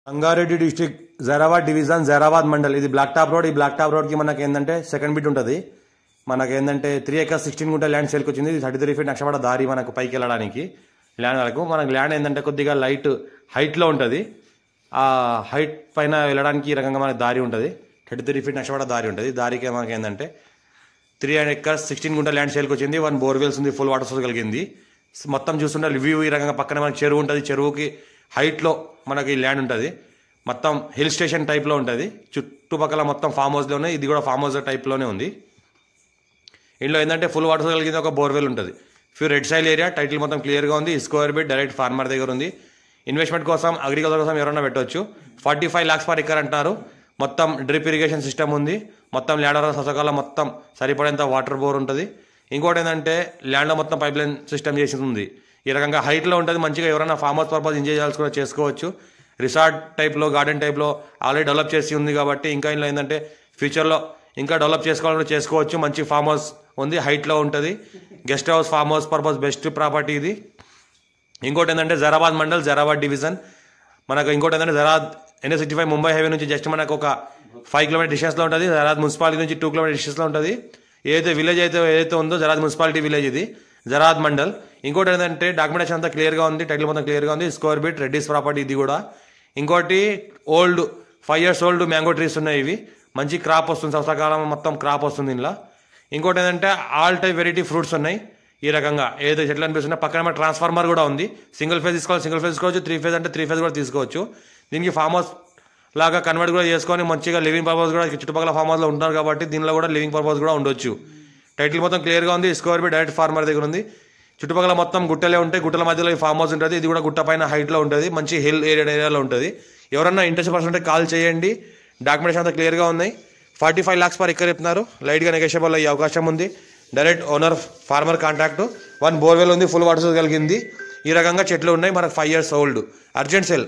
Rangareddy district Zaheerabad division Zaheerabad mandal ఇది black top road. ఈ black top road కి మనకి ఏంటంటే సెకండ్ బిట్ ఉంటుంది. మనకి ఏంటంటే 3 acres 16 గుంట ల్యాండ్ సేల్కి వచ్చింది. 33 feet నక్షపడ దారి మనకు పైకి వెళ్ళడానికి ల్యాండ్ వరకు. మనకు ల్యాండ్ ఏంటంటే కొద్దిగా హైట్లో ఉంటుంది. ఆ హైట్ పైన వెళ్ళడానికి ఈ రకంగా మనకి దారి ఉంటుంది. 33 feet నక్షపడ దారి ఉంటుంది. దారికి మనకి ఏంటంటే 3 acres 16 గుంట ల్యాండ్ సేల్కి వచ్చింది. 1 బోర్వెల్స్ ఉంది. ఫుల్ వాటర్ సోర్స్ కలిగింది. మొత్తం చూస్తుంటే వ్యూ ఈ రకంగా పక్కన మనకి చెరువు ఉంటుంది. చెరువుకి హైట్లో మనకి ల్యాండ్ ఉంటుంది. మొత్తం హిల్ స్టేషన్ టైప్లో ఉంటుంది. చుట్టుపక్కల మొత్తం ఫామ్ హౌస్లో ఉన్నాయి. ఇది కూడా ఫామ్ హౌస్ టైప్లోనే ఉంది. ఇంట్లో ఏంటంటే ఫుల్ వాటర్ కలిగింది. ఒక బోర్వెల్ ఉంటుంది. Red సైల్ area. టైటిల్ మొత్తం క్లియర్గా ఉంది. స్క్వేర్ బిట్ డైరెక్ట్ ఫార్మర్ దగ్గర ఉంది. ఇన్వెస్ట్మెంట్ కోసం అగ్రికల్చర్ కోసం ఎవరైనా పెట్టవచ్చు. 45 lakhs per acre అంటారు. మొత్తం డ్రిప్ ఇరిగేషన్ సిస్టమ్ ఉంది. మొత్తం ల్యాండ్ ససకాలం మొత్తం సరిపడేంత వాటర్ బోర్ ఉంటుంది. ఇంకోటి ఏంటంటే ల్యాండ్లో మొత్తం పైప్ లైన్ సిస్టమ్ చేసి ఉంది. ఈ రకంగా హైట్లో ఉంటుంది. మంచిగా ఎవరైనా ఫామ్ హౌస్ పర్పస్ ఎంజాయ్ చేయాల్సి కూడా చేసుకోవచ్చు. రిసార్ట్ టైప్లో గార్డెన్ టైప్లో ఆల్రెడీ డెవలప్ చేసి ఉంది కాబట్టి ఇంకా ఇంట్లో ఏంటంటే ఫ్యూచర్లో ఇంకా డెవలప్ చేసుకోవాలని చేసుకోవచ్చు. మంచి ఫామ్ హౌస్ ఉంది. హైట్లో ఉంటుంది. Guest house farm house purpose best property ఇది. ఇంకోటి ఏంటంటే జైరాబాద్ మండల్ జైరాబాద్ డివిజన్. మనకు ఇంకోటి ఏంటంటే జైరాబాద్ NH65 ముంబై హైవే నుంచి జస్ట్ మనకు ఒక 5 km డిస్టెన్స్లో ఉంటుంది. జైరాబాద్ మున్సిపాలిటీ నుంచి 2 km డిస్టెన్స్లో ఉంటుంది. విలేజ్ ఏదైతే ఉందో జైరాబాద్ మున్సిపాలిటీ విలేజ్ ఇది జైరాబాద్ మండల్. ఇంకోటి ఏంటంటే డాక్యుమెంటేషన్ అంతా క్లియర్గా ఉంది. టైటిల్ మొత్తం క్లియర్గా ఉంది. స్క్వేర్ బిట్ రెడ్డిస్ ప్రాపర్టీ ఇది కూడా. ఇంకోటి 5 years old మ్యాంగో ట్రీస్ ఉన్నాయి. ఇవి మంచి క్రాప్ వస్తుంది. సంవత్సరకాలం మొత్తం క్రాప్ వస్తుంది ఇంట్లో. ఇంకోటి ఏంటంటే ఆల్ టైప్ వెరైటీ ఫ్రూట్స్ ఉన్నాయి. ఈ రకంగా ఏదో చెట్లు అనిపిస్తున్నాయి. పక్కన మన ట్రాన్స్ఫార్మర్ కూడా ఉంది. సింగిల్ ఫేజ్ తీసుకోవాలి, సింగిల్ ఫేజ్ తీసుకోవచ్చు. 3 phase అంటే 3 phase కూడా తీసుకోవచ్చు. దీనికి ఫామ్ హౌస్ లాగా కన్వర్ట్ కూడా చేసుకొని మంచిగా లివింగ్ పర్పస్ కూడా చుట్టుపక్కల ఫామ్ హౌస్లో ఉంటారు కాబట్టి దీనిలో కూడా లివింగ్ పర్పస్ కూడా ఉండొచ్చు. టైటిల్ మొత్తం క్లియర్గా ఉంది. స్క్వేర్ బిట్ డైరెక్ట్ ఫార్మర్ దగ్గర ఉంది. చుట్టుపక్కల మొత్తం గుట్టలే ఉంటాయి. గుట్టల మధ్యలో ఈ ఫామ్ హౌస్ ఉంటుంది. ఇది కూడా గుట్ట పైన హైట్లో ఉంటుంది. మంచి హిల్ ఏరియాలో ఉంటుంది. ఎవరన్నా ఇంట్రెస్ట్ పర్సన్ ఉంటే కాల్ చేయండి. డాక్యుమెంటేషన్ అంతా క్లియర్గా ఉన్నాయి. 45 lakhs per acre చెప్తున్నారు. లైట్గా నెగోషియబుల్ అయ్యే అవకాశం ఉంది. Direct owner farmer contact. 1 borewell ఉంది. ఫుల్ వాటర్ కలిగింది. ఈ రకంగా చెట్లు ఉన్నాయి. మనకు 5 years old. Urgent sale.